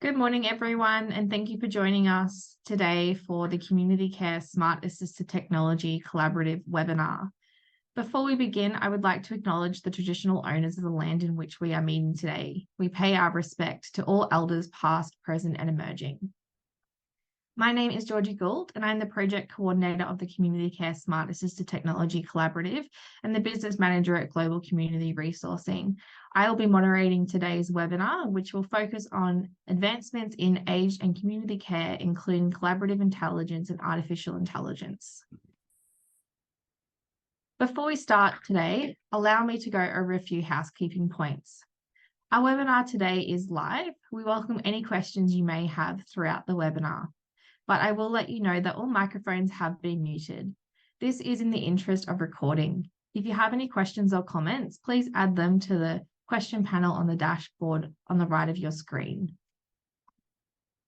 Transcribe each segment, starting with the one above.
Good morning, everyone, and thank you for joining us today for the Community Care Smart Assistive Technology Collaborative webinar. Before we begin, I would like to acknowledge the traditional owners of the land in which we are meeting today. We pay our respect to all elders past, present, and emerging. My name is Georgie Gould, and I'm the Project Coordinator of the Community Care Smart Assistive Technology Collaborative and the Business Manager at Global Community Resourcing. I will be moderating today's webinar, which will focus on advancements in aged and community care, including collaborative intelligence and artificial intelligence. Before we start today, allow me to go over a few housekeeping points. Our webinar today is live. We welcome any questions you may have throughout the webinar, but I will let you know that all microphones have been muted. This is in the interest of recording. If you have any questions or comments, please add them to the question panel on the dashboard on the right of your screen.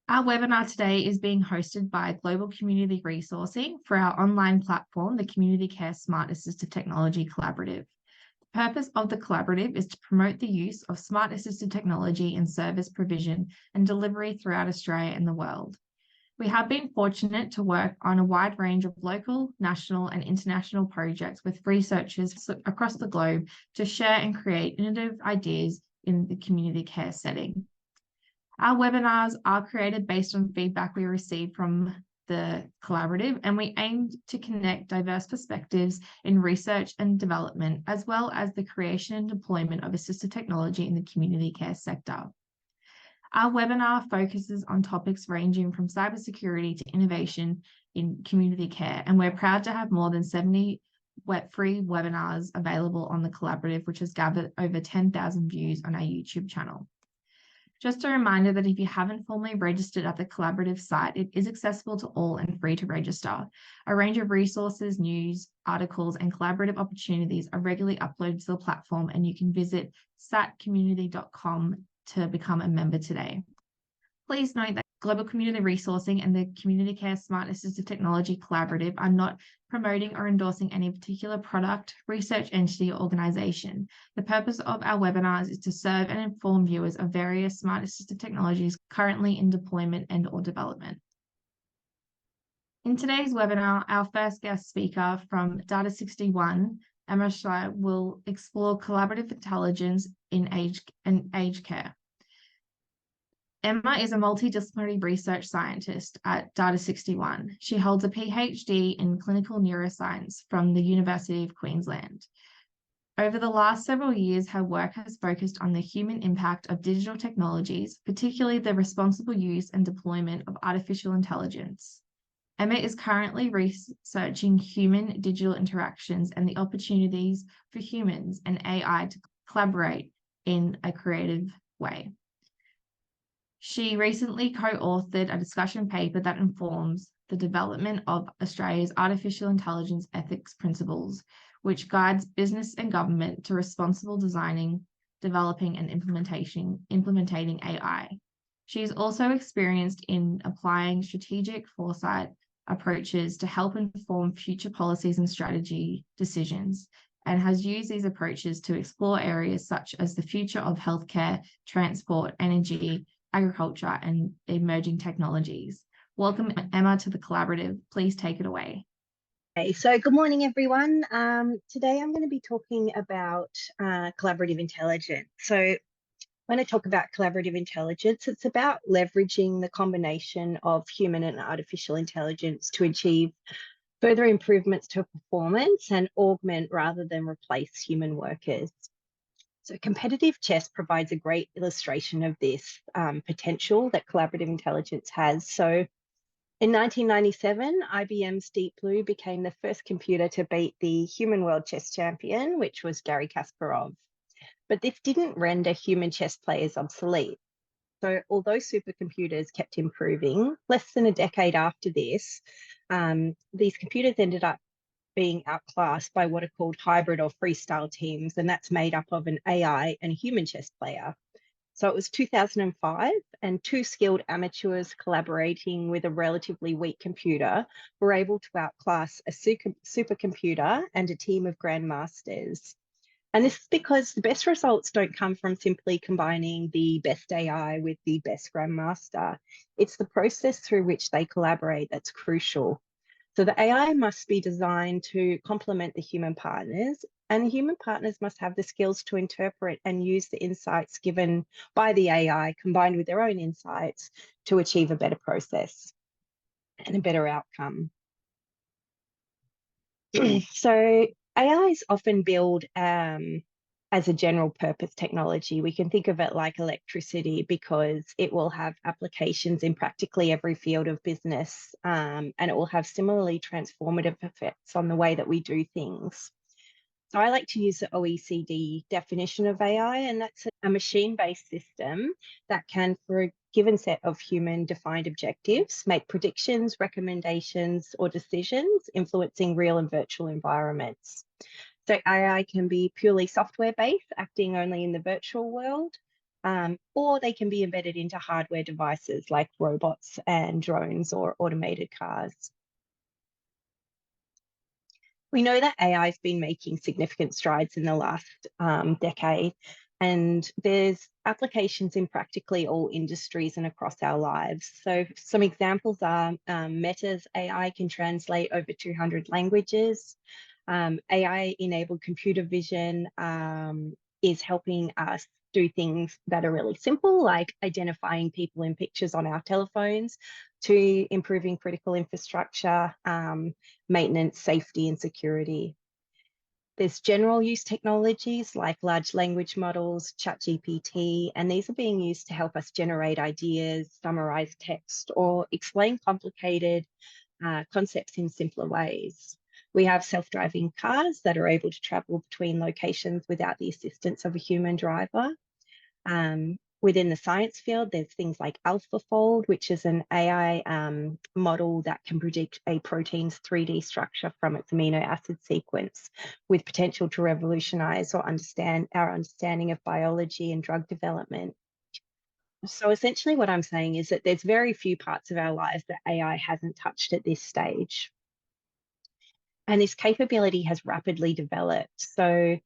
Our webinar today is being hosted by Global Community Resourcing for our online platform, the Community Care Smart Assistive Technology Collaborative. The purpose of the collaborative is to promote the use of smart assistive technology in service provision and delivery throughout Australia and the world. We have been fortunate to work on a wide range of local, national, and international projects with researchers across the globe to share and create innovative ideas in the community care setting. Our webinars are created based on feedback we receive from the collaborative, and we aim to connect diverse perspectives in research and development, as well as the creation and deployment of assistive technology in the community care sector. Our webinar focuses on topics ranging from cybersecurity to innovation in community care, and we're proud to have more than 70 free webinars available on the collaborative, which has gathered over 10,000 views on our YouTube channel. Just a reminder that if you haven't formally registered at the collaborative site, it is accessible to all and free to register. A range of resources, news, articles, and collaborative opportunities are regularly uploaded to the platform, and you can visit satcommunity.com to become a member today. Please note that Global Community Resourcing and the Community Care Smart Assistive Technology Collaborative are not promoting or endorsing any particular product, research entity, or organization. The purpose of our webinars is to serve and inform viewers of various smart assistive technologies currently in deployment and/or development. In today's webinar, our first guest speaker from Data 61, Emma Schleiger, will explore collaborative intelligence in aged care. Emma is a multidisciplinary research scientist at Data 61. She holds a PhD in clinical neuroscience from the University of Queensland. Over the last several years, her work has focused on the human impact of digital technologies, particularly the responsible use and deployment of artificial intelligence. Emma is currently researching human digital interactions and the opportunities for humans and AI to collaborate in a creative way. She recently co-authored a discussion paper that informs the development of Australia's artificial intelligence ethics principles, which guides business and government to responsible designing, developing, and implementing AI. She is also experienced in applying strategic foresight approaches to help inform future policies and strategy decisions, and has used these approaches to explore areas such as the future of healthcare, transport, energy, agriculture, and emerging technologies. Welcome, Emma, to the collaborative. Please take it away. Okay, so good morning, everyone. Today I'm going to be talking about collaborative intelligence. So when I talk about collaborative intelligence, it's about leveraging the combination of human and artificial intelligence to achieve further improvements to performance and augment rather than replace human workers. So competitive chess provides a great illustration of this potential that collaborative intelligence has. So in 1997, IBM's Deep Blue became the first computer to beat the human world chess champion, which was Garry Kasparov. But this didn't render human chess players obsolete. So although supercomputers kept improving, less than a decade after this, these computers ended up being outclassed by what are called hybrid or freestyle teams, and that's made up of an AI and a human chess player. So it was 2005, and two skilled amateurs collaborating with a relatively weak computer were able to outclass a supercomputer and a team of grandmasters. And this is because the best results don't come from simply combining the best AI with the best grandmaster. It's the process through which they collaborate that's crucial. So the AI must be designed to complement the human partners, and the human partners must have the skills to interpret and use the insights given by the AI combined with their own insights to achieve a better process and a better outcome. So AI is often billed as a general purpose technology. We can think of it like electricity because it will have applications in practically every field of business, and it will have similarly transformative effects on the way that we do things. So I like to use the OECD definition of AI, and that's a machine-based system that can, for a given set of human-defined objectives, make predictions, recommendations, or decisions influencing real and virtual environments. So AI can be purely software-based, acting only in the virtual world, or they can be embedded into hardware devices like robots and drones or automated cars. We know that AI has been making significant strides in the last decade, and there's applications in practically all industries and across our lives. So some examples are Meta's AI can translate over 200 languages. AI-enabled computer vision is helping us do things that are really simple, like identifying people in pictures on our telephones, to improving critical infrastructure, maintenance, safety, and security. There's general use technologies like large language models, ChatGPT, and these are being used to help us generate ideas, summarize text, or explain complicated concepts in simpler ways. We have self-driving cars that are able to travel between locations without the assistance of a human driver. Within the science field, there's things like AlphaFold, which is an AI model that can predict a protein's 3D structure from its amino acid sequence, with potential to revolutionize or our understanding of biology and drug development. So essentially what I'm saying is that there's very few parts of our lives that AI hasn't touched at this stage. And this capability has rapidly developed. So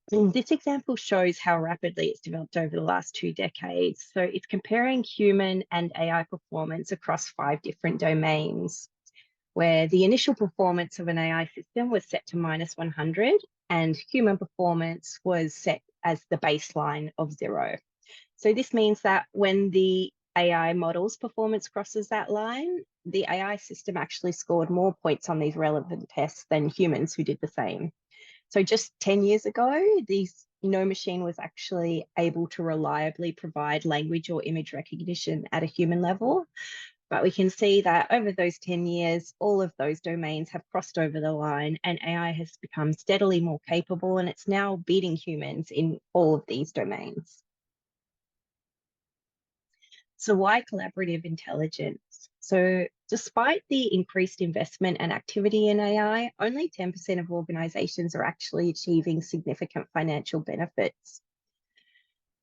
this example shows how rapidly it's developed over the last 2 decades. So it's comparing human and AI performance across 5 different domains, where the initial performance of an AI system was set to -100 and human performance was set as the baseline of 0. So this means that when the AI model's performance crosses that line, the AI system actually scored more points on these relevant tests than humans who did the same. So just 10 years ago, no machine was actually able to reliably provide language or image recognition at a human level. But we can see that over those 10 years, all of those domains have crossed over the line and AI has become steadily more capable, and it's now beating humans in all of these domains. So why collaborative intelligence? So despite the increased investment and activity in AI, only 10% of organizations are actually achieving significant financial benefits.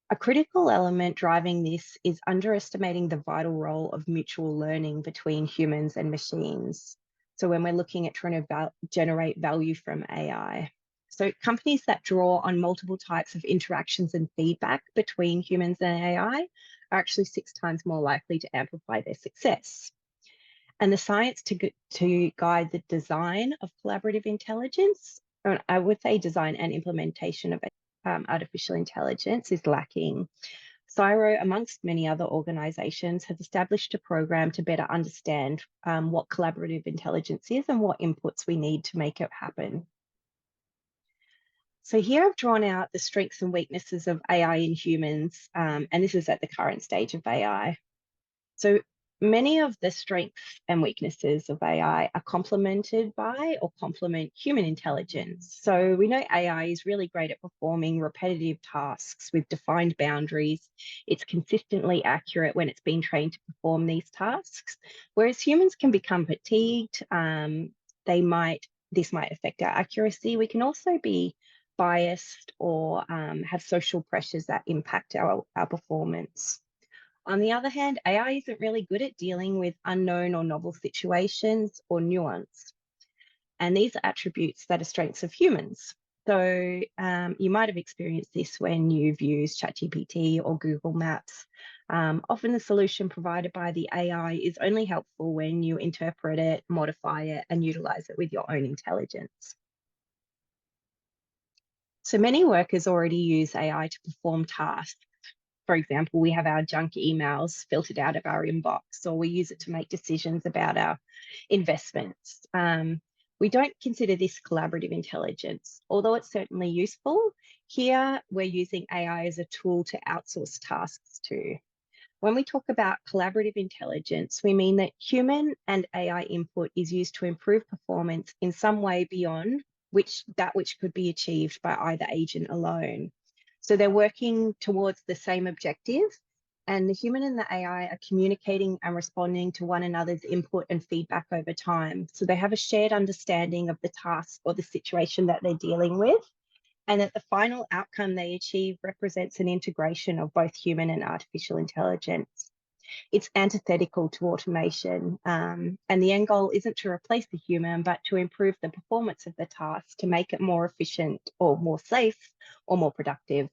A critical element driving this is underestimating the vital role of mutual learning between humans and machines. So when we're looking at trying to generate value from AI. So companies that draw on multiple types of interactions and feedback between humans and AI are actually 6 times more likely to amplify their success. And the science to guide the design of collaborative intelligence, or I would say design and implementation of artificial intelligence, is lacking. CSIRO, amongst many other organizations, has established a program to better understand what collaborative intelligence is and what inputs we need to make it happen. So here I've drawn out the strengths and weaknesses of AI in humans, and this is at the current stage of AI. So many of the strengths and weaknesses of AI are complemented by or complement human intelligence. So we know AI is really great at performing repetitive tasks with defined boundaries. It's consistently accurate when it's been trained to perform these tasks, whereas humans can become fatigued. This might affect our accuracy. We can also be biased or have social pressures that impact our performance. On the other hand, AI isn't really good at dealing with unknown or novel situations or nuance. And these are attributes that are strengths of humans. So you might have experienced this when you've used ChatGPT or Google Maps. Often the solution provided by the AI is only helpful when you interpret it, modify it, and utilize it with your own intelligence. So many workers already use AI to perform tasks. For example, we have our junk emails filtered out of our inbox, or we use it to make decisions about our investments. We don't consider this collaborative intelligence, although it's certainly useful. Here, we're using AI as a tool to outsource tasks to. When we talk about collaborative intelligence, we mean that human and AI input is used to improve performance in some way beyond which could be achieved by either agent alone. So they're working towards the same objective, and the human and the AI are communicating and responding to one another's input and feedback over time. So they have a shared understanding of the task or the situation that they're dealing with, and that the final outcome they achieve represents an integration of both human and artificial intelligence. It's antithetical to automation, and the end goal isn't to replace the human, but to improve the performance of the task, to make it more efficient or more safe or more productive.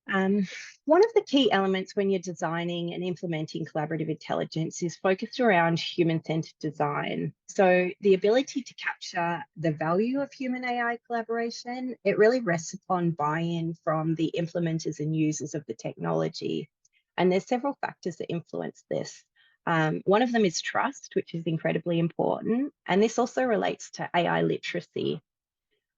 One of the key elements when you're designing and implementing collaborative intelligence is focused around human-centered design. So the ability to capture the value of human AI collaboration, it really rests upon buy-in from the implementers and users of the technology. And there's several factors that influence this. One of them is trust, which is incredibly important. And this also relates to AI literacy.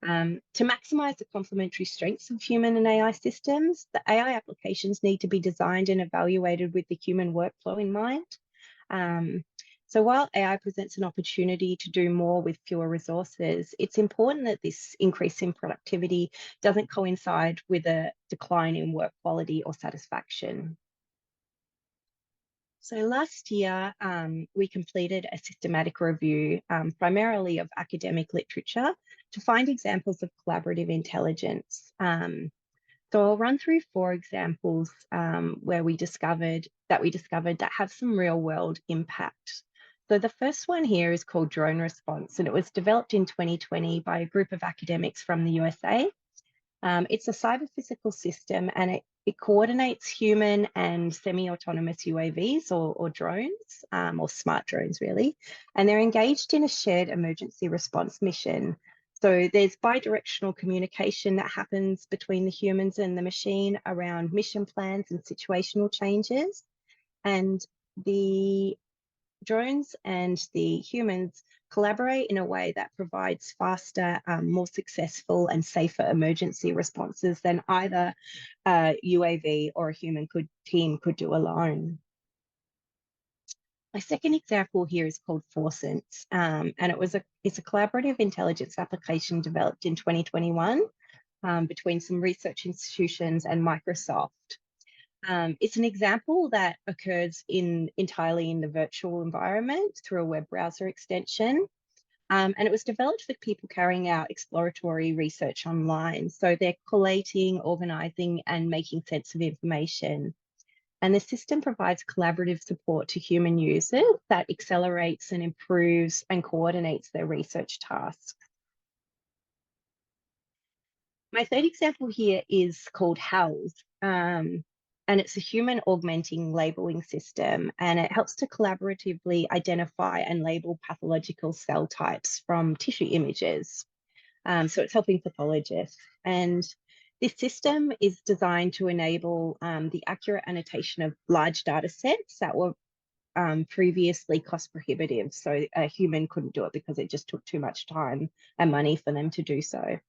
To maximize the complementary strengths of human and AI systems, the AI applications need to be designed and evaluated with the human workflow in mind. So while AI presents an opportunity to do more with fewer resources, it's important that this increase in productivity doesn't coincide with a decline in work quality or satisfaction. So last year, we completed a systematic review, primarily of academic literature, to find examples of collaborative intelligence. So I'll run through 4 examples where we discovered that have some real world impact. So the first one here is called Drone Response, and it was developed in 2020 by a group of academics from the USA. It's a cyber physical system, and it coordinates human and semi-autonomous UAVs or drones, or smart drones really, and they're engaged in a shared emergency response mission. So there's bidirectional communication that happens between the humans and the machine around mission plans and situational changes, and the drones and the humans collaborate in a way that provides faster, more successful and safer emergency responses than either a UAV or a human team could do alone. My second example here is called ForSense, and it's a collaborative intelligence application developed in 2021 between some research institutions and Microsoft. It's an example that occurs entirely in the virtual environment through a web browser extension. And it was developed for people carrying out exploratory research online. So they're collating, organizing, and making sense of information. And the system provides collaborative support to human users that accelerates and improves and coordinates their research tasks. My third example here is called HALS. And it's a human augmenting labeling system, and it helps to collaboratively identify and label pathological cell types from tissue images. So it's helping pathologists. And this system is designed to enable the accurate annotation of large data sets that were previously cost prohibitive. So a human couldn't do it because it just took too much time and money for them to do so.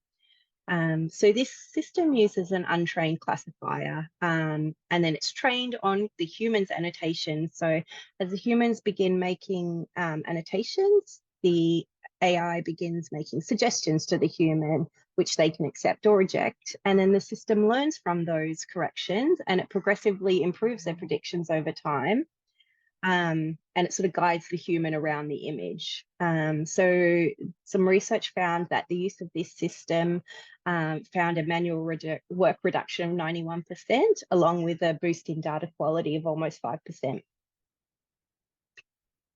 So this system uses an untrained classifier, and then it's trained on the human's annotations. So as the humans begin making annotations, the AI begins making suggestions to the human, which they can accept or reject. And then the system learns from those corrections, and it progressively improves their predictions over time. And it sort of guides the human around the image. So some research found that the use of this system found a manual work reduction of 91%, along with a boost in data quality of almost 5%.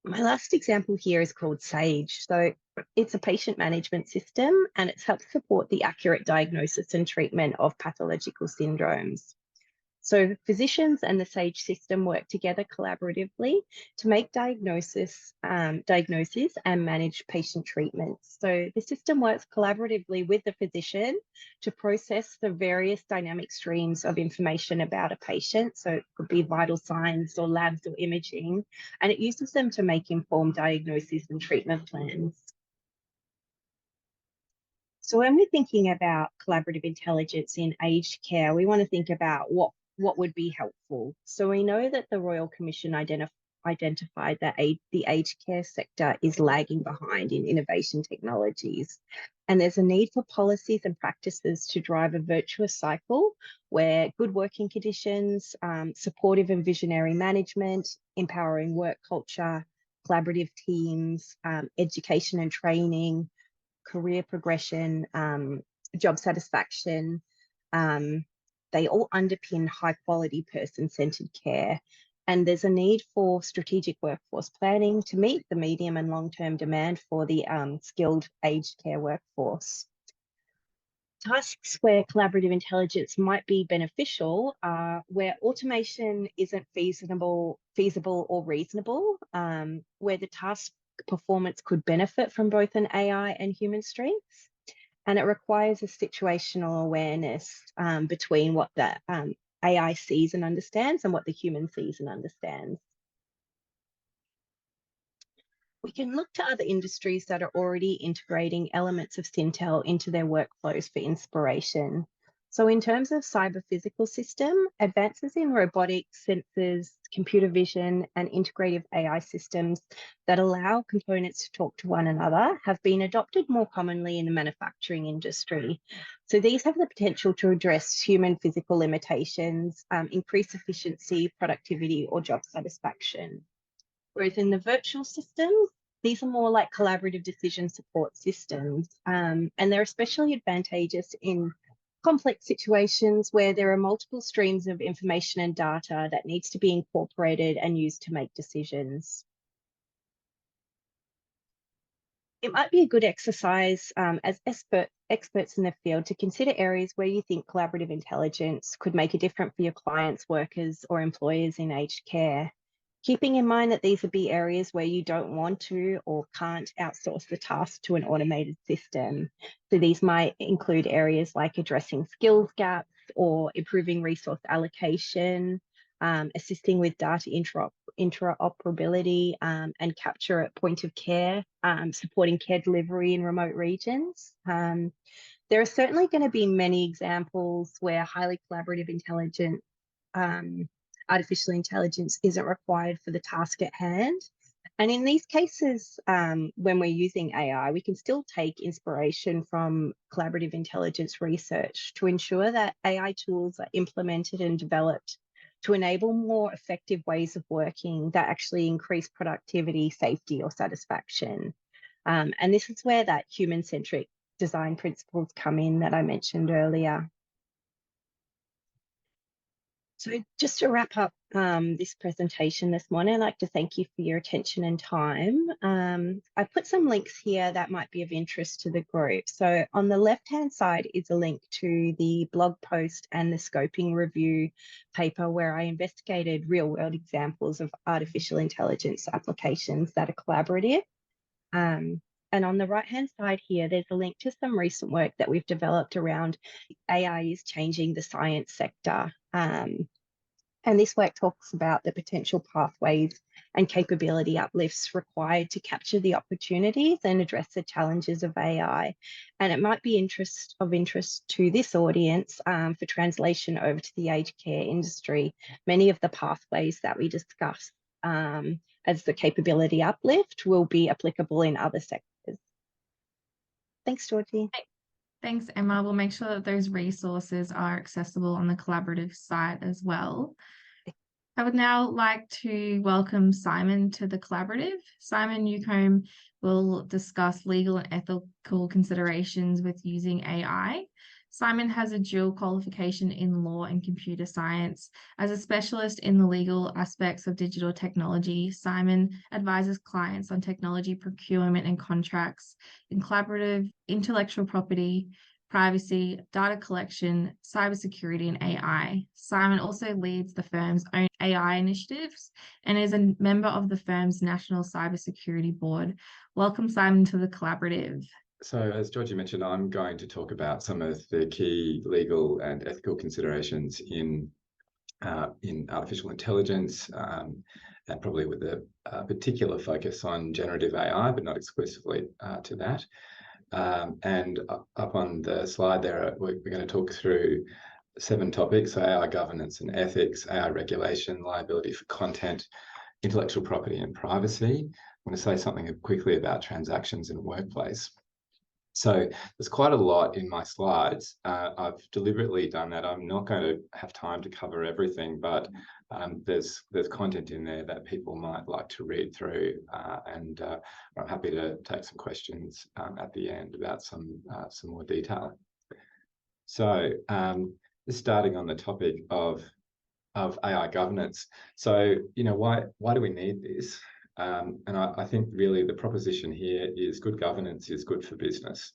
My last example here is called SAGE. So It's a patient management system, and it's helped support the accurate diagnosis and treatment of pathological syndromes. So physicians and the SAGE system work together collaboratively to make diagnoses and manage patient treatments. So the system works collaboratively with the physician to process the various dynamic streams of information about a patient. So it could be vital signs or labs or imaging, and it uses them to make informed diagnoses and treatment plans. So when we're thinking about collaborative intelligence in aged care, we want to think about what would be helpful. So we know that the Royal Commission identified that the aged care sector is lagging behind in innovation technologies. And there's a need for policies and practices to drive a virtuous cycle where good working conditions, supportive and visionary management, empowering work culture, collaborative teams, education and training, career progression, job satisfaction, they all underpin high quality person-centered care. And there's a need for strategic workforce planning to meet the medium and long-term demand for the skilled aged care workforce. Tasks where collaborative intelligence might be beneficial are where automation isn't feasible or reasonable, where the task performance could benefit from both an AI and human strengths. And it requires a situational awareness between what the AI sees and understands and what the human sees and understands. We can look to other industries that are already integrating elements of Syntel into their workflows for inspiration. So in terms of cyber-physical system, advances in robotics, sensors, computer vision, and integrative AI systems that allow components to talk to one another have been adopted more commonly in the manufacturing industry. So these have the potential to address human physical limitations, increase efficiency, productivity, or job satisfaction. Whereas in the virtual systems, these are more like collaborative decision support systems, and they're especially advantageous in complex situations where there are multiple streams of information and data that needs to be incorporated and used to make decisions. It might be a good exercise as experts in the field to consider areas where you think collaborative intelligence could make a difference for your clients, workers, or employers in aged care. Keeping in mind that these would be areas where you don't want to or can't outsource the task to an automated system. So these might include areas like addressing skills gaps or improving resource allocation, assisting with data interoperability and capture at point of care, supporting care delivery in remote regions. There are certainly going to be many examples where highly collaborative intelligence artificial intelligence isn't required for the task at hand. And in these cases, when we're using AI, we can still take inspiration from collaborative intelligence research to ensure that AI tools are implemented and developed to enable more effective ways of working that actually increase productivity, safety, or satisfaction. And this is where that human-centric design principles come in that I mentioned earlier. So just to wrap up this presentation this morning, I'd like to thank you for your attention and time. I put some links here that might be of interest to the group. So on the left-hand side is a link to the blog post and the scoping review paper where I investigated real-world examples of artificial intelligence applications that are collaborative. And on the right-hand side here, there's a link to some recent work that we've developed around AI is changing the science sector. And this work talks about the potential pathways and capability uplifts required to capture the opportunities and address the challenges of AI. And it might be of interest to this audience for translation over to the aged care industry. Many of the pathways that we discuss as the capability uplift will be applicable in other sectors. Thanks, Georgie. Thanks, Emma. We'll make sure that those resources are accessible on the collaborative site as well. I would now like to welcome Simon to the collaborative. Simon Newcomb will discuss legal and ethical considerations with using AI. Simon has a dual qualification in law and computer science. As a specialist in the legal aspects of digital technology, Simon advises clients on technology procurement and contracts, in collaborative intellectual property, privacy, data collection, cybersecurity, and AI. Simon also leads the firm's own AI initiatives and is a member of the firm's National Cybersecurity Board. Welcome, Simon, to the collaborative. So, as Georgie mentioned, I'm going to talk about some of the key legal and ethical considerations in artificial intelligence, and probably with a particular focus on generative AI, but not exclusively to that. And up on the slide there, we're going to talk through 7 topics: AI governance and ethics, AI regulation, liability for content, intellectual property and privacy. I'm going to say something quickly about transactions in the workplace. So there's quite a lot in my slides. I've deliberately done that. I'm not going to have time to cover everything, but there's content in there that people might like to read through, and I'm happy to take some questions at the end about some more detail. So just starting on the topic of AI governance. So, why do we need this? And I think really the proposition here is good governance is good for business.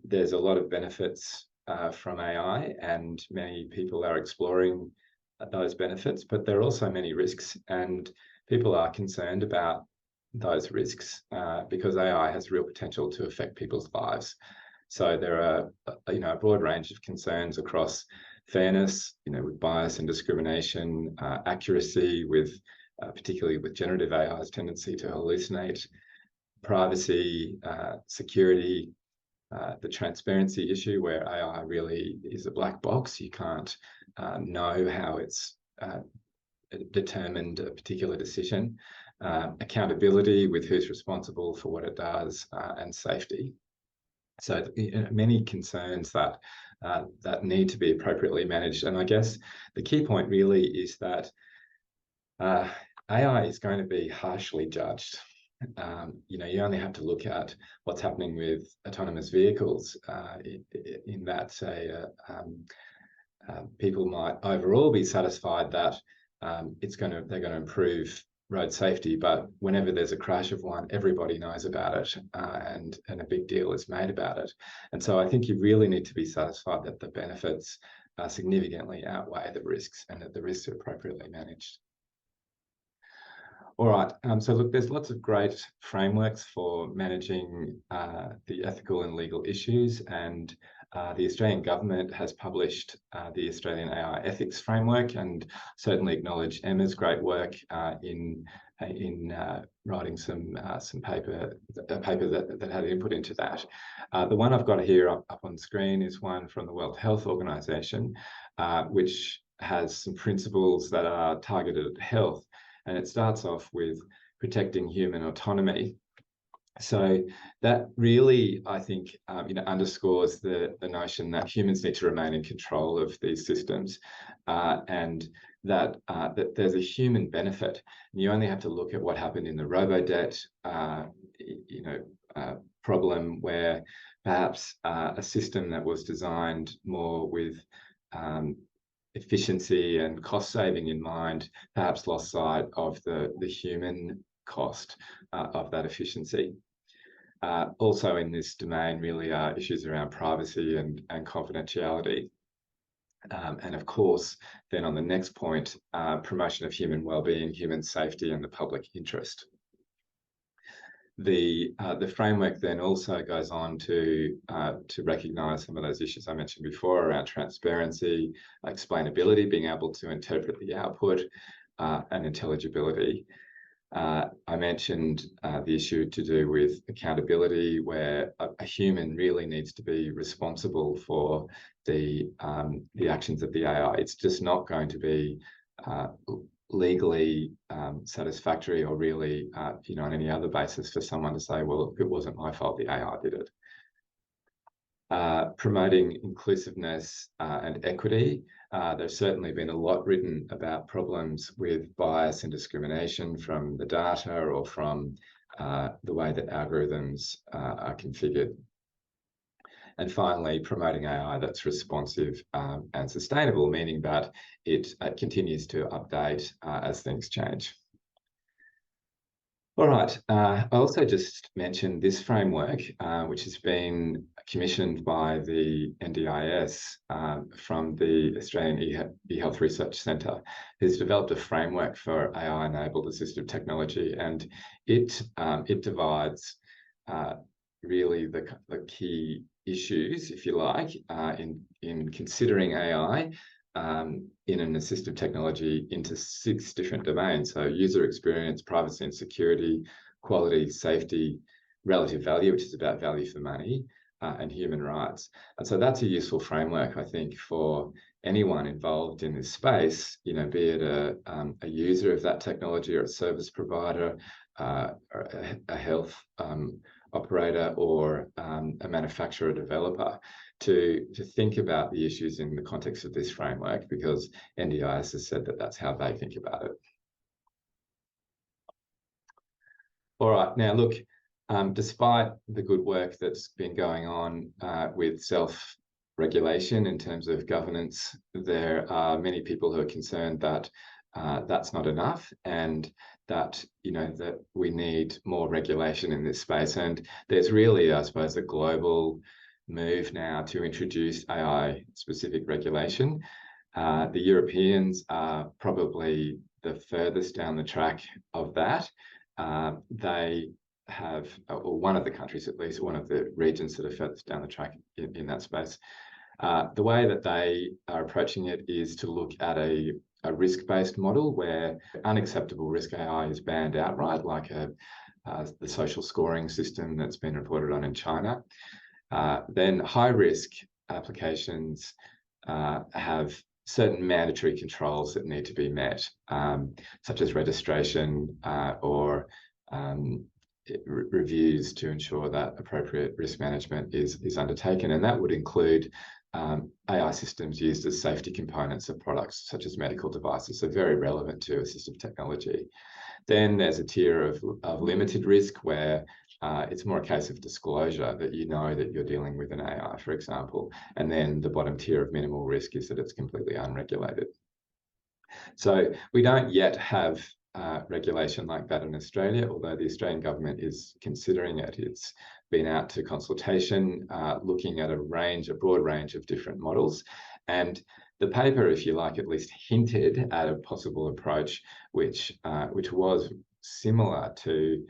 There's a lot of benefits from AI, and many people are exploring those benefits, but there are also many risks, and people are concerned about those risks because AI has real potential to affect people's lives. So there are a broad range of concerns across fairness, with bias and discrimination, accuracy, particularly with generative AI's tendency to hallucinate, privacy, security, the transparency issue where AI really is a black box. You can't know how it's determined a particular decision, accountability with who's responsible for what it does, and safety. So many concerns that need to be appropriately managed. And I guess the key point really is that AI is going to be harshly judged. You only have to look at what's happening with autonomous vehicles in that, say, people might overall be satisfied that they're going to improve road safety, but whenever there's a crash of one, everybody knows about it, and a big deal is made about it. And so I think you really need to be satisfied that the benefits significantly outweigh the risks, and that the risks are appropriately managed. All right, so look, there's lots of great frameworks for managing the ethical and legal issues, and the Australian government has published the Australian AI Ethics Framework, and certainly acknowledge Emma's great work in writing some paper that had input into that. The one I've got here up on screen is one from the World Health Organization, which has some principles that are targeted at health. And it starts off with protecting human autonomy. So that really, I think, underscores the notion that humans need to remain in control of these systems, and that there's a human benefit. And you only have to look at what happened in the robo-debt, problem, where perhaps a system that was designed more with efficiency and cost saving in mind, perhaps lost sight of the human cost of that efficiency. Also in this domain really are issues around privacy and confidentiality. And of course, then on the next point, promotion of human well-being, human safety, and the public interest. The framework then also goes on to recognise some of those issues I mentioned before around transparency, explainability, being able to interpret the output, and intelligibility. I mentioned the issue to do with accountability, where a human really needs to be responsible for the actions of the AI. It's just not going to be legally satisfactory, or really, on any other basis, for someone to say, well, it wasn't my fault, the AI did it. Promoting inclusiveness and equity. There's certainly been a lot written about problems with bias and discrimination from the data, or from the way that algorithms are configured. And finally, promoting AI that's responsive and sustainable, meaning that it continues to update as things change. All right, I also just mentioned this framework, which has been commissioned by the NDIS from the Australian eHealth Research Centre, who's developed a framework for AI-enabled assistive technology, and it divides really the key issues, if you like, in considering AI in an assistive technology into 6 different domains. So user experience, privacy and security, quality, safety, relative value, which is about value for money, and human rights. And so that's a useful framework, I think, for anyone involved in this space, you know, be it a user of that technology or a service provider, or a health operator, or a manufacturer or developer, to think about the issues in the context of this framework, because NDIS has said that that's how they think about it. All right, now look, despite the good work that's been going on with self-regulation in terms of governance, there are many people who are concerned that that's not enough, and that, you know, that we need more regulation in this space. And there's really, I suppose, a global move now to introduce AI-specific regulation. The Europeans are probably the furthest down the track of that. They have, or one of the countries at least, one of the regions that are furthest down the track in that space. The way that they are approaching it is to look at a risk-based model where unacceptable risk AI is banned outright, like the social scoring system that's been reported on in China. Then high-risk applications have certain mandatory controls that need to be met, such as registration or reviews to ensure that appropriate risk management is undertaken. And that would include AI systems used as safety components of products such as medical devices, so very relevant to assistive technology. Then there's a tier of limited risk where it's more a case of disclosure, that you know that you're dealing with an AI, for example. And then the bottom tier of minimal risk is that it's completely unregulated. So we don't yet have regulation like that in Australia, although the Australian government is considering it. It's been out to consultation, looking at a broad range of different models. And the paper, if you like, at least hinted at a possible approach, which was similar to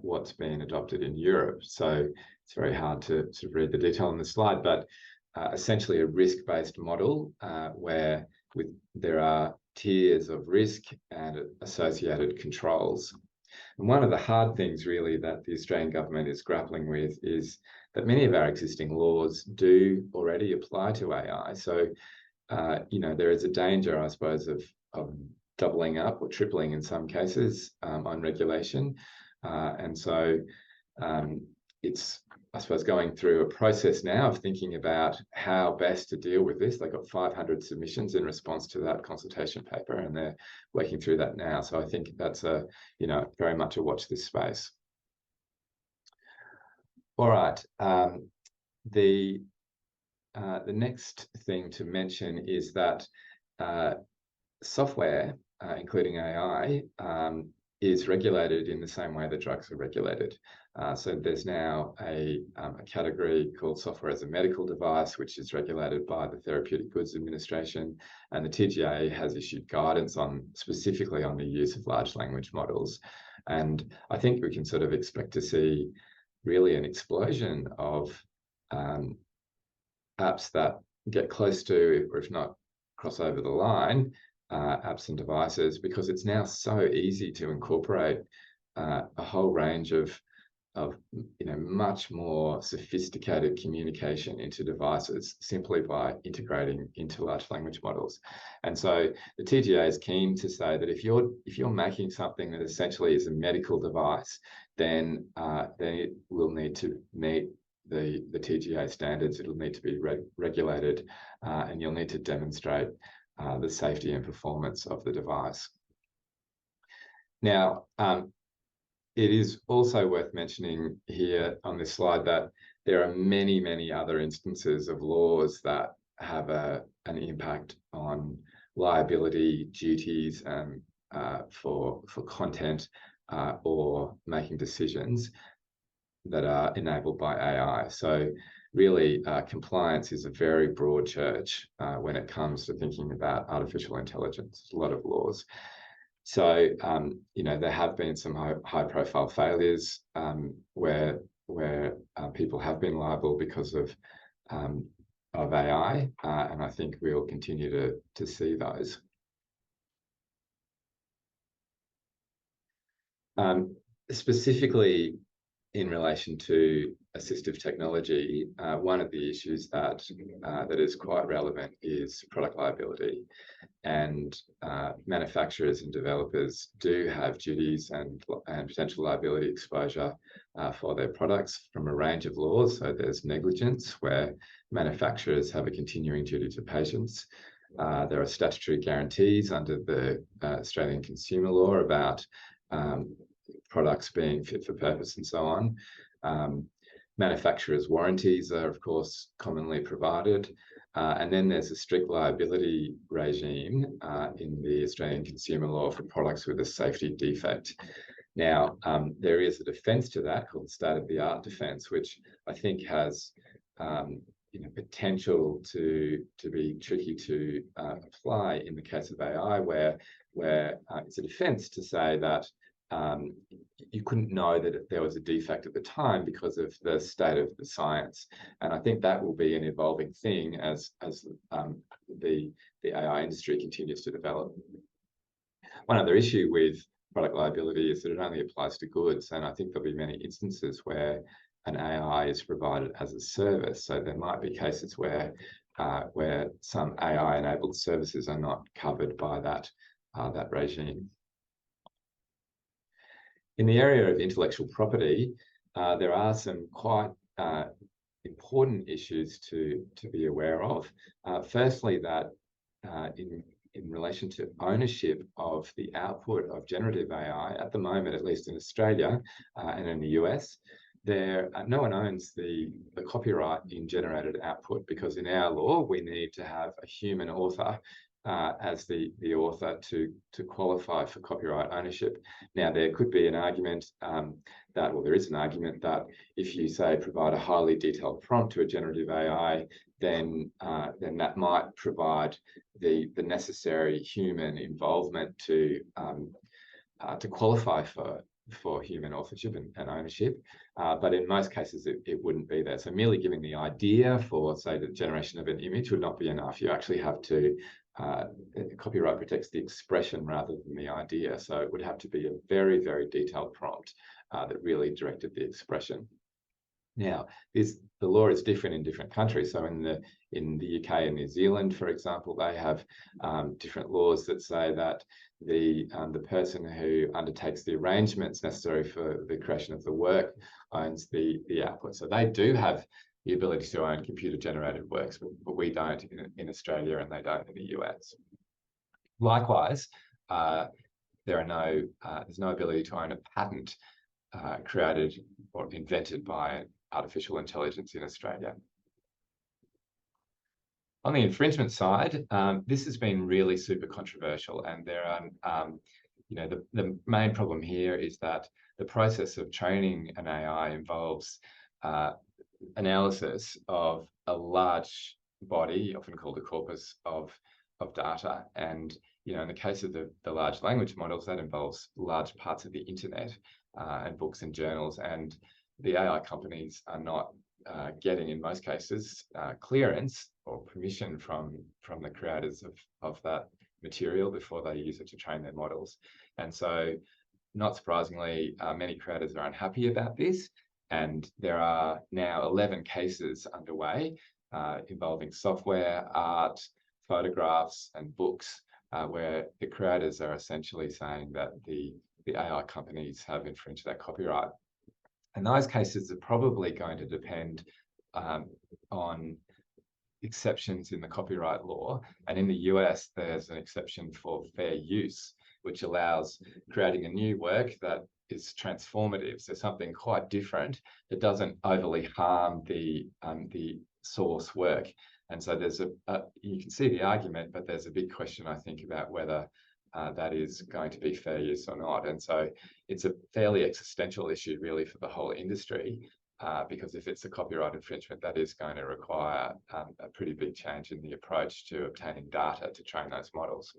what's been adopted in Europe. So it's very hard to sort of read the detail on the slide, but essentially a risk-based model where there are tiers of risk and associated controls. And one of the hard things really that the Australian government is grappling with is that many of our existing laws do already apply to AI. So, you know, there is a danger, I suppose, of doubling up or tripling in some cases on regulation. And so it's, I suppose, going through a process now of thinking about how best to deal with this. They got 500 submissions in response to that consultation paper, and they're working through that now. So I think that's you know, very much a watch this space. All right. The next thing to mention is that software, including AI, is regulated in the same way that drugs are regulated. So there's now a category called software as a medical device, which is regulated by the Therapeutic Goods Administration, and the TGA has issued guidance specifically on the use of large language models. And I think we can sort of expect to see really an explosion of apps that get close to, or if not cross over the line, apps and devices, because it's now so easy to incorporate a whole range of you know, much more sophisticated communication into devices simply by integrating into large language models. And so the TGA is keen to say that if you're making something that essentially is a medical device, then it will need to meet the TGA standards. It'll need to be regulated, and you'll need to demonstrate the safety and performance of the device. Now, it is also worth mentioning here on this slide that there are many, many other instances of laws that have an impact on liability, duties, for content or making decisions that are enabled by AI. So really, compliance is a very broad church when it comes to thinking about artificial intelligence. There's a lot of laws. So, there have been some high-profile failures where people have been liable because of AI, and I think we'll continue to see those. Specifically in relation to assistive technology, one of the issues that is quite relevant is product liability, and manufacturers and developers do have duties and potential liability exposure for their products from a range of laws. So there's negligence, where manufacturers have a continuing duty to patients. There are statutory guarantees under the Australian consumer law about products being fit for purpose and so on. Manufacturers' warranties are, of course, commonly provided. And then there's a strict liability regime in the Australian consumer law for products with a safety defect. Now, there is a defence to that called the state-of-the-art defence, which I think has potential to be tricky to apply in the case of AI, where it's a defence to say that you couldn't know that there was a defect at the time because of the state of the science. And I think that will be an evolving thing as the AI industry continues to develop. One other issue with product liability is that it only applies to goods, and I think there'll be many instances where an AI is provided as a service. So there might be cases where some AI-enabled services are not covered by that regime. In the area of intellectual property, there are some quite important issues to be aware of. Firstly, that in relation to ownership of the output of generative AI, at the moment, at least in Australia and in the US, no one owns the copyright in generated output, because in our law, we need to have a human author as the author to qualify for copyright ownership. Now, there could be an argument there is an argument that if you say provide a highly detailed prompt to a generative AI, then that might provide the necessary human involvement to qualify for human authorship and ownership. But in most cases, it wouldn't be there. So merely giving the idea for, say, the generation of an image would not be enough. You actually have to copyright protects the expression rather than the idea. So it would have to be a very, very detailed prompt that really directed the expression. Now, the law is different in different countries. So in the UK and New Zealand, for example, they have different laws that say that the person who undertakes the arrangements necessary for the creation of the work owns the output. So they do have the ability to own computer-generated works, but we don't in Australia, and they don't in the US. Likewise, there's no ability to own a patent created or invented by artificial intelligence in Australia. On the infringement side, this has been really super controversial, and there are, the main problem here is that the process of training an AI involves analysis of a large body, often called a corpus of data. And in the case of the large language models, that involves large parts of the internet and books and journals. And the AI companies are not getting, in most cases, clearance or permission from the creators of that material before they use it to train their models. And so, not surprisingly, many creators are unhappy about this. And there are now 11 cases underway involving software, art, photographs, and books, where the creators are essentially saying that the AI companies have infringed their copyright. And those cases are probably going to depend on exceptions in the copyright law, and in the US, there's an exception for fair use, which allows creating a new work that is transformative, so something quite different that doesn't overly harm the source work. And so there's you can see the argument, but there's a big question, I think, about whether that is going to be fair use or not. And so it's a fairly existential issue, really, for the whole industry, because if it's a copyright infringement, that is going to require a pretty big change in the approach to obtaining data to train those models.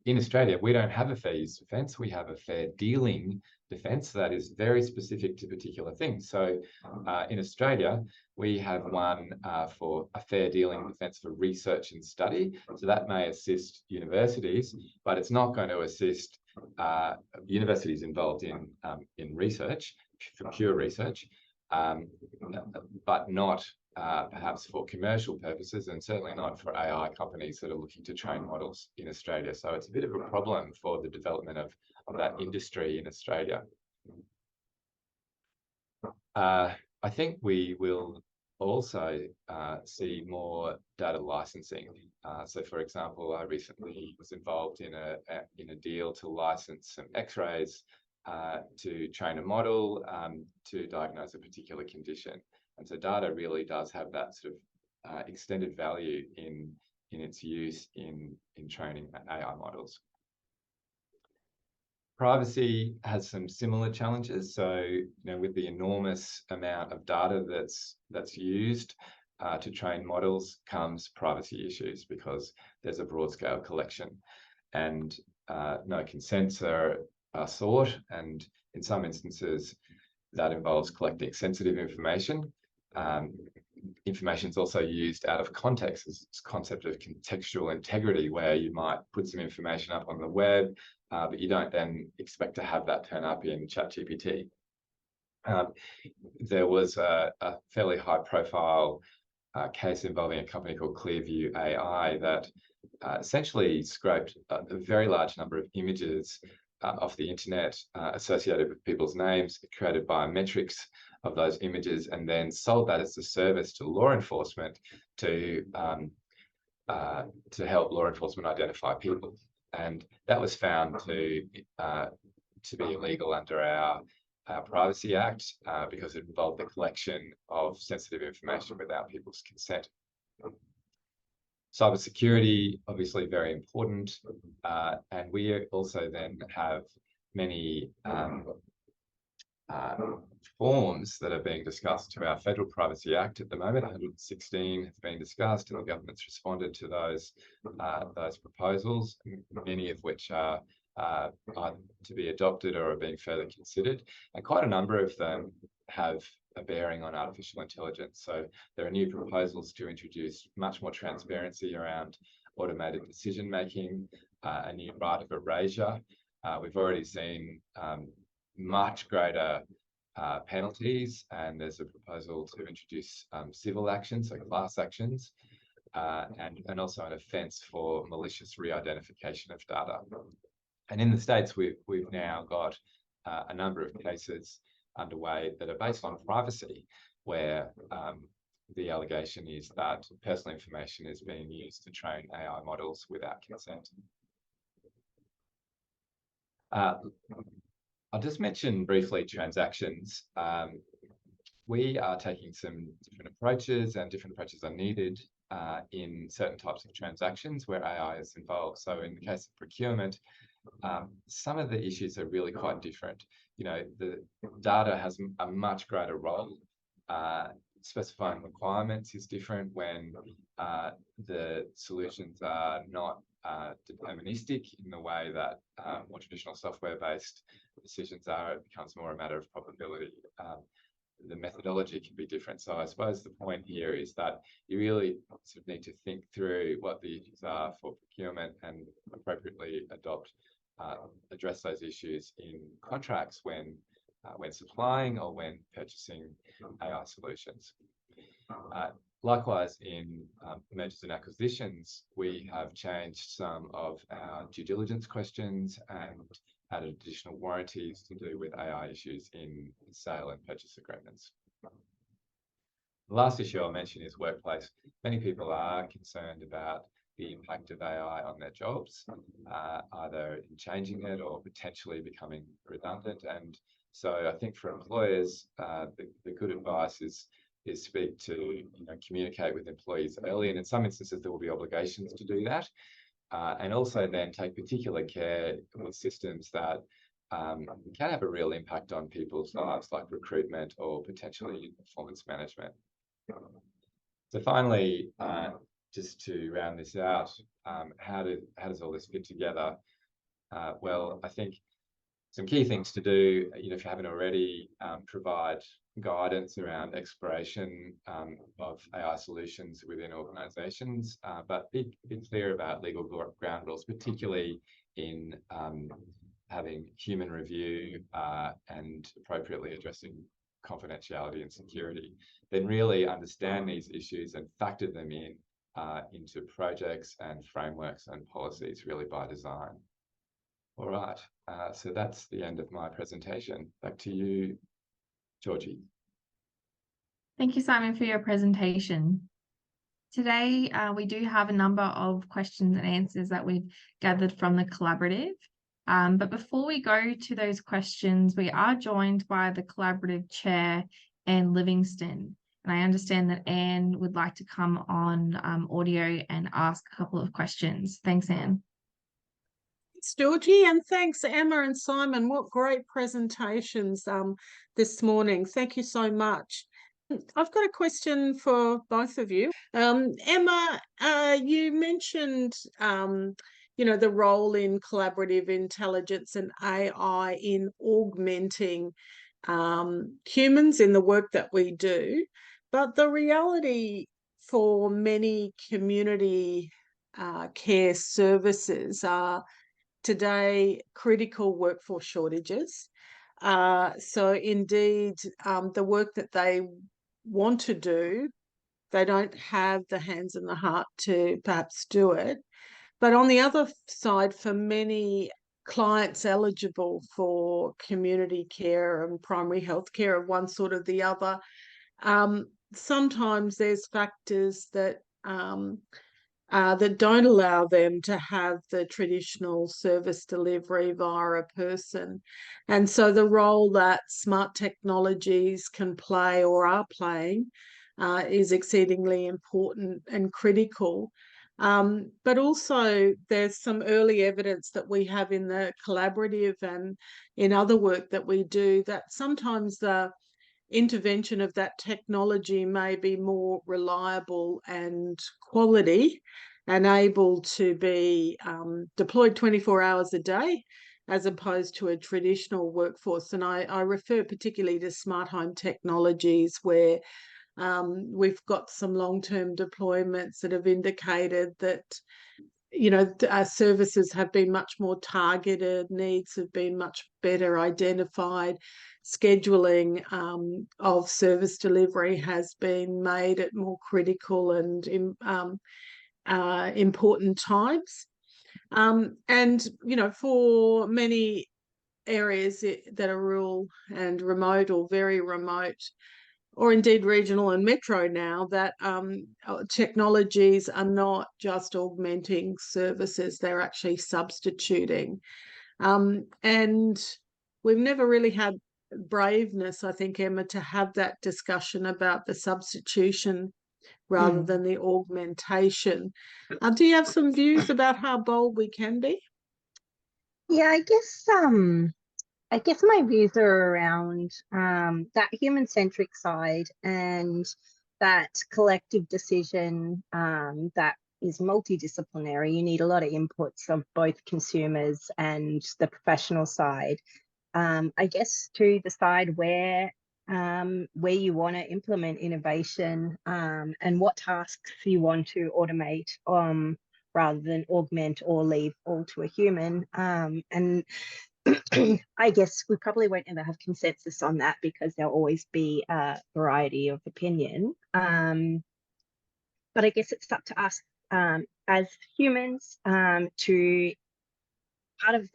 In Australia, we don't have a fair use defence. We have a fair dealing defence that is very specific to particular things. So in Australia, we have one for a fair dealing defence for research and study. So that may assist universities, but it's not going to assist universities involved in research, for pure research, but not perhaps for commercial purposes, and certainly not for AI companies that are looking to train models in Australia. So it's a bit of a problem for the development of that industry in Australia. I think we will also see more data licensing. So, for example, I recently was involved in a deal to license some X-rays to train a model to diagnose a particular condition. And so data really does have that sort of extended value in its use in training AI models. Privacy has some similar challenges. So, with the enormous amount of data that's used to train models comes privacy issues, because there's a broad scale collection and no consents are sought. And in some instances, that involves collecting sensitive information. Information is also used out of context. There's this concept of contextual integrity, where you might put some information up on the web, but you don't then expect to have that turn up in ChatGPT. There was a fairly high-profile case involving a company called Clearview AI that essentially scraped a very large number of images off the internet associated with people's names, created biometrics of those images, and then sold that as a service to law enforcement to help law enforcement identify people. And that was found to be illegal under our Privacy Act because it involved the collection of sensitive information without people's consent. Cybersecurity, obviously very important, and we also then have many forms that are being discussed to our Federal Privacy Act at the moment. 116 has been discussed, and the government's responded to those proposals, many of which are either to be adopted or are being further considered, and quite a number of them have a bearing on artificial intelligence. So there are new proposals to introduce much more transparency around automated decision making, a new right of erasure. We've already seen much greater penalties, and there's a proposal to introduce civil actions, so class actions, and also an offence for malicious re-identification of data. And in the States, we've now got a number of cases underway that are based on privacy, where the allegation is that personal information is being used to train AI models without consent. I'll just mention briefly transactions. We are taking some different approaches, and different approaches are needed in certain types of transactions where AI is involved. So in the case of procurement, some of the issues are really quite different. The data has a much greater role. Specifying requirements is different when the solutions are not deterministic in the way that more traditional software-based decisions are. It becomes more a matter of probability. The methodology can be different. So I suppose the point here is that you really sort of need to think through what the issues are for procurement and appropriately address those issues in contracts when supplying or when purchasing AI solutions. Likewise, in mergers and acquisitions, we have changed some of our due diligence questions and added additional warranties to do with AI issues in sale and purchase agreements. The last issue I'll mention is workplace. Many people are concerned about the impact of AI on their jobs, either in changing it or potentially becoming redundant. And so I think for employers, the good advice is speak to, communicate with employees early, and in some instances there will be obligations to do that, and also then take particular care with systems that can have a real impact on people's lives, like recruitment or potentially performance management. So finally, just to round this out, how does all this fit together? Well, I think some key things to do, if you haven't already, provide guidance around exploration of AI solutions within organisations, but be clear about legal ground rules, particularly in having human review and appropriately addressing confidentiality and security. Then really understand these issues and factor them in into projects and frameworks and policies, really by design. All right, so that's the end of my presentation. Back to you, Georgie. Thank you, Simon, for your presentation. Today, we do have a number of questions and answers that we've gathered from the collaborative. But before we go to those questions, we are joined by the collaborative chair, Anne Livingston. And I understand that Anne would like to come on audio and ask a couple of questions. Thanks, Anne. Thanks, Georgie, and thanks, Emma and Simon. What great presentations this morning. Thank you so much. I've got a question for both of you. Emma, you mentioned the role in collaborative intelligence and AI in augmenting humans in the work that we do. But the reality for many community care services are today critical workforce shortages. So indeed, the work that they want to do, they don't have the hands and the heart to perhaps do it. But on the other side, for many clients eligible for community care and primary health care of one sort or the other, sometimes there's factors that that don't allow them to have the traditional service delivery via a person. And so the role that smart technologies can play or are playing is exceedingly important and critical. But also there's some early evidence that we have in the collaborative and in other work that we do that sometimes the intervention of that technology may be more reliable and quality and able to be deployed 24 hours a day as opposed to a traditional workforce. And I refer particularly to smart home technologies where we've got some long-term deployments that have indicated that our services have been much more targeted, needs have been much better identified, scheduling of service delivery has been made at more critical and important times. And, for many areas that are rural and remote or very remote, or indeed regional and metro now, that technologies are not just augmenting services, they're actually substituting. And we've never really had braveness, I think, Emma, to have that discussion about the substitution rather than the augmentation. Do you have some views about how bold we can be? Yeah, I guess my views are around that human-centric side and that collective decision that is multidisciplinary. You need a lot of inputs from both consumers and the professional side. I guess to decide where you want to implement innovation and what tasks you want to automate rather than augment or leave all to a human. And I guess we probably won't ever have consensus on that because there'll always be a variety of opinion. But I guess it's up to us as humans to part of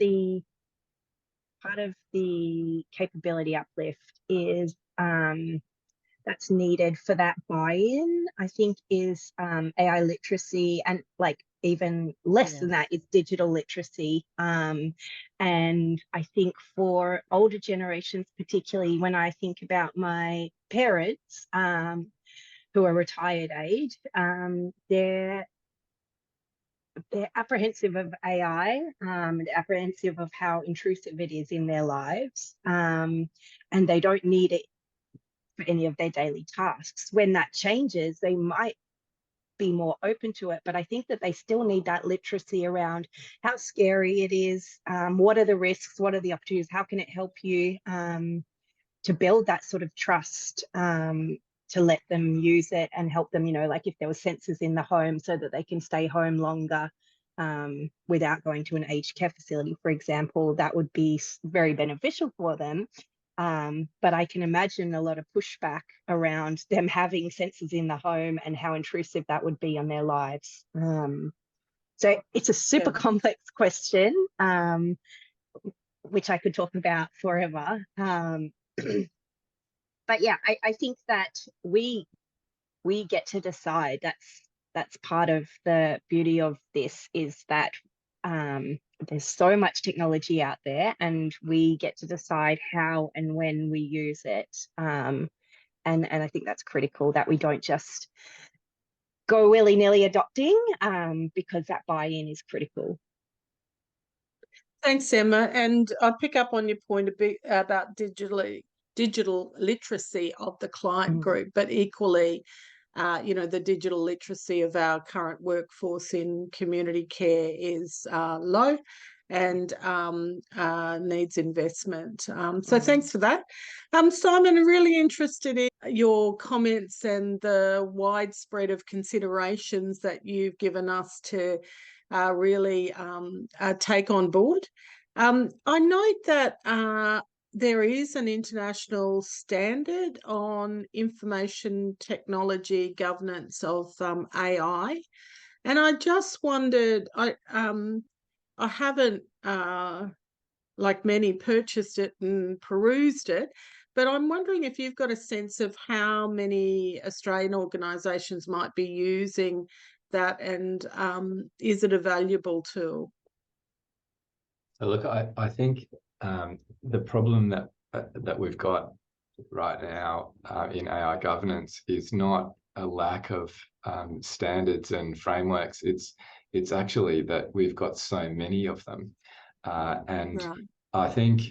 the capability uplift is that's needed for that buy-in, I think, is AI literacy, and like even less than that is digital literacy. And I think for older generations, particularly when I think about my parents who are retired age, they're apprehensive of AI, and apprehensive of how intrusive it is in their lives, and they don't need it for any of their daily tasks. When that changes, they might be more open to it, but I think that they still need that literacy around how scary it is, what are the risks, what are the opportunities, how can it help you, to build that sort of trust, to let them use it and help them, like if there were sensors in the home so that they can stay home longer without going to an aged care facility, for example, that would be very beneficial for them. But I can imagine a lot of pushback around them having sensors in the home and how intrusive that would be on their lives. So it's a super complex question, which I could talk about forever. But yeah, I think that we get to decide. That's part of the beauty of this, is that there's so much technology out there, and we get to decide how and when we use it. And I think that's critical, that we don't just go willy-nilly adopting, because that buy-in is critical. Thanks, Emma. And I pick up on your point a bit about digital literacy of the client group, but equally, the digital literacy of our current workforce in community care is low and needs investment. So thanks for that. Simon, I'm really interested in your comments and the widespread of considerations that you've given us to really take on board. I note that there is an international standard on information technology governance of AI, and I just wondered, I haven't, like many, purchased it and perused it, but I'm wondering if you've got a sense of how many Australian organisations might be using that, and is it a valuable tool? So look, I think the problem that we've got right now in AI governance is not a lack of standards and frameworks. It's actually that we've got so many of them, and right. I think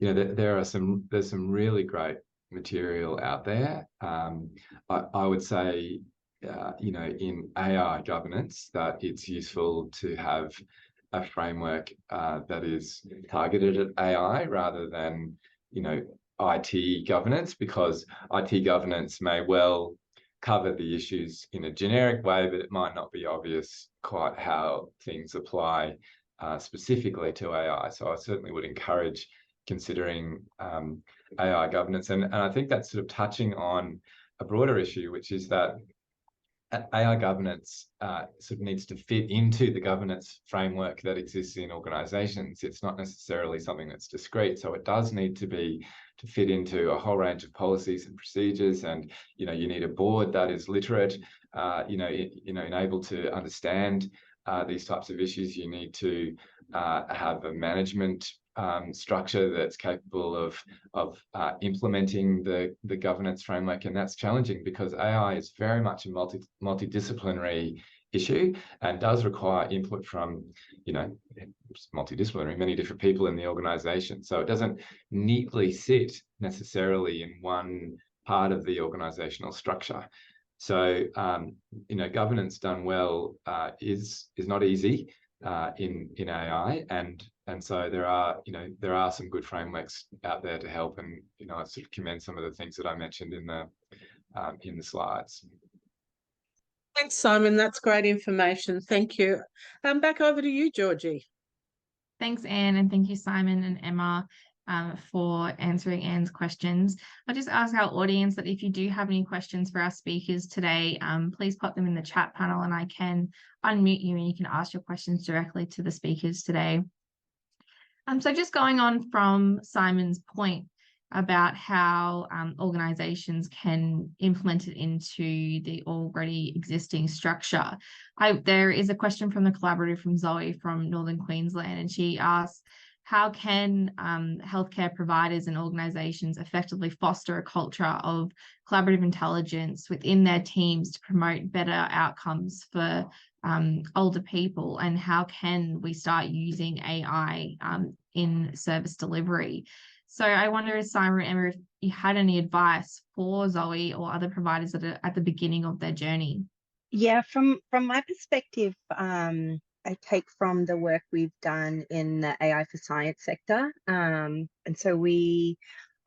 there's some really great material out there. I would say in AI governance that it's useful to have a framework that is targeted at AI rather than, IT governance, because IT governance may well cover the issues in a generic way, but it might not be obvious quite how things apply specifically to AI. So I certainly would encourage considering AI governance. And I think that's sort of touching on a broader issue, which is that AI governance sort of needs to fit into the governance framework that exists in organisations. It's not necessarily something that's discrete, so it does need to fit into a whole range of policies and procedures. And you need a board that is literate, and able to understand these types of issues. You need to have a management structure that's capable of implementing the governance framework, and that's challenging because AI is very much a multidisciplinary issue and does require input from multidisciplinary, many different people in the organization. So it doesn't neatly sit necessarily in one part of the organizational structure. So governance done well is not easy in AI, and so there are some good frameworks out there to help, and I sort of commend some of the things that I mentioned in the slides. Thanks, Simon. That's great information. Thank you. Back over to you, Georgie. Thanks, Anne, and thank you, Simon and Emma, for answering Anne's questions. I'll just ask our audience that if you do have any questions for our speakers today, please pop them in the chat panel and I can unmute you and you can ask your questions directly to the speakers today. So just going on from Simon's point, about how organisations can implement it into the already existing structure. There is a question from the collaborative from Zoe from Northern Queensland, and she asks, how can healthcare providers and organisations effectively foster a culture of collaborative intelligence within their teams to promote better outcomes for older people? And how can we start using AI in service delivery? So I wonder, Simon and Emma, if you had any advice for Zoe or other providers that are at the beginning of their journey. Yeah, from my perspective, I take from the work we've done in the AI for Science sector. And so we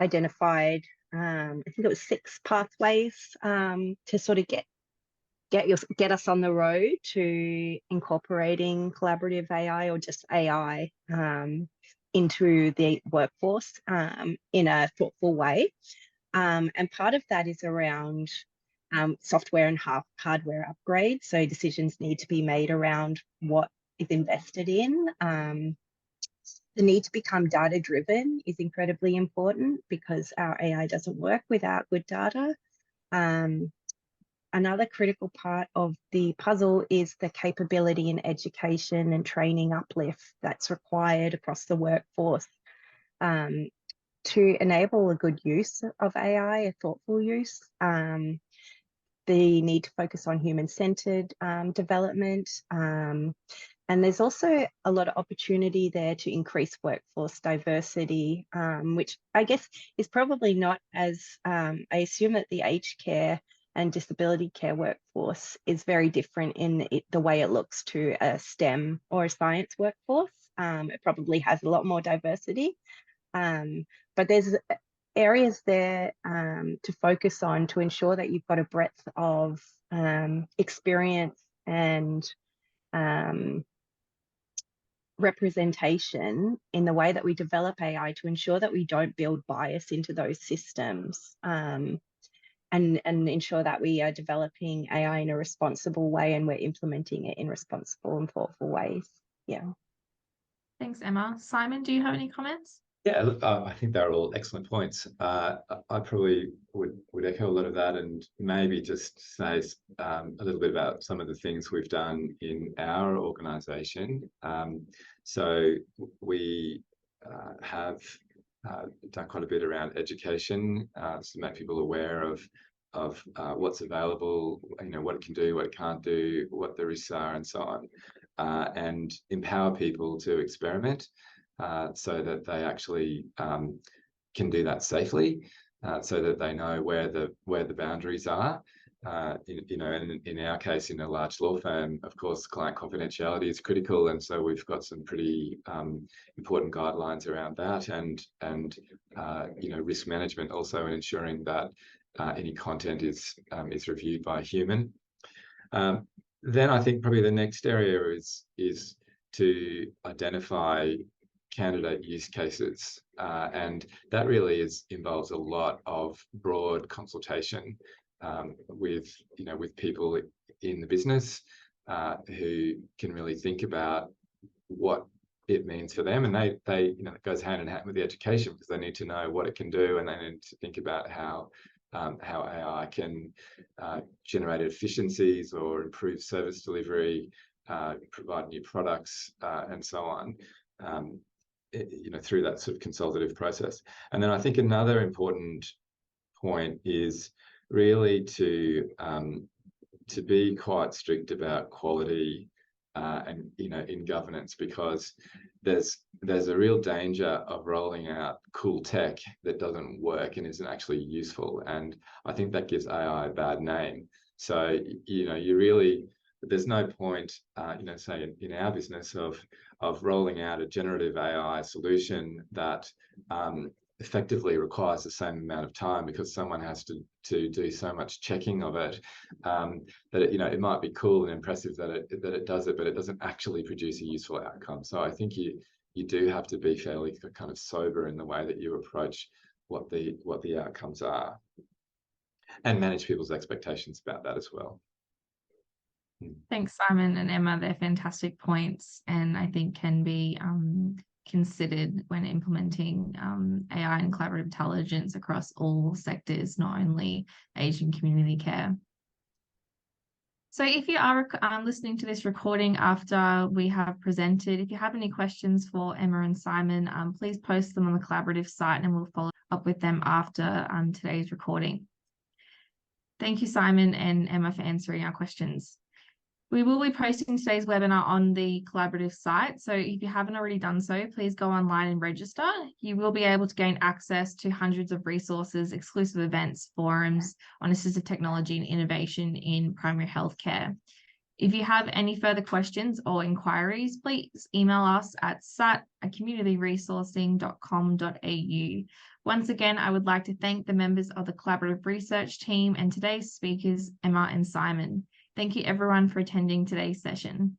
identified, I think it was 6 pathways to sort of get us on the road to incorporating collaborative AI or just AI into the workforce in a thoughtful way. And part of that is around software and hardware upgrades. So decisions need to be made around what is invested in. The need to become data-driven is incredibly important because our AI doesn't work without good data. Another critical part of the puzzle is the capability in education and training uplift that's required across the workforce to enable a good use of AI, a thoughtful use. The need to focus on human-centered development. And there's also a lot of opportunity there to increase workforce diversity, which I guess is probably not as, I assume that the aged care and disability care workforce is very different in the way it looks to a STEM or a science workforce. It probably has a lot more diversity, but there's areas there to focus on to ensure that you've got a breadth of experience and representation in the way that we develop AI to ensure that we don't build bias into those systems. And ensure that we are developing AI in a responsible way and we're implementing it in responsible and thoughtful ways. Yeah. Thanks, Emma. Simon, do you have any comments? Yeah, look, I think they're all excellent points. I probably would echo a lot of that, and maybe just say a little bit about some of the things we've done in our organisation. So we have done quite a bit around education to make people aware of what's available, what it can do, what it can't do, what the risks are, and so on, and empower people to experiment so that they actually can do that safely, so that they know where the boundaries are. In our case, in a large law firm, of course, client confidentiality is critical, and so we've got some pretty important guidelines around that, and risk management also, in ensuring that any content is reviewed by a human. Then I think probably the next area is to identify candidate use cases, and that really involves a lot of broad consultation with people in the business who can really think about what it means for them, and they it goes hand in hand with the education, because they need to know what it can do, and they need to think about how AI can generate efficiencies or improve service delivery, provide new products, and so on. Through that sort of consultative process. And then I think another important point is really to be quite strict about quality and in governance, because there's a real danger of rolling out cool tech that doesn't work and isn't actually useful, and I think that gives AI a bad name. So there's no point, say in our business of rolling out a generative AI solution that effectively requires the same amount of time, because someone has to do so much checking of it, that it might be cool and impressive that it does it, but it doesn't actually produce a useful outcome. So I think you do have to be fairly kind of sober in the way that you approach what the outcomes are, and manage people's expectations about that as well. Thanks, Simon and Emma. They're fantastic points, and I think can be considered when implementing AI and collaborative intelligence across all sectors, not only aged and community care. So if you are listening to this recording after we have presented, if you have any questions for Emma and Simon, please post them on the collaborative site and we'll follow up with them after today's recording. Thank you, Simon and Emma, for answering our questions. We will be posting today's webinar on the collaborative site. So if you haven't already done so, please go online and register. You will be able to gain access to hundreds of resources, exclusive events, forums on assistive technology and innovation in primary healthcare. If you have any further questions or inquiries, please email us at sat@communityresourcing.com.au. Once again, I would like to thank the members of the collaborative research team and today's speakers, Emma and Simon. Thank you everyone for attending today's session.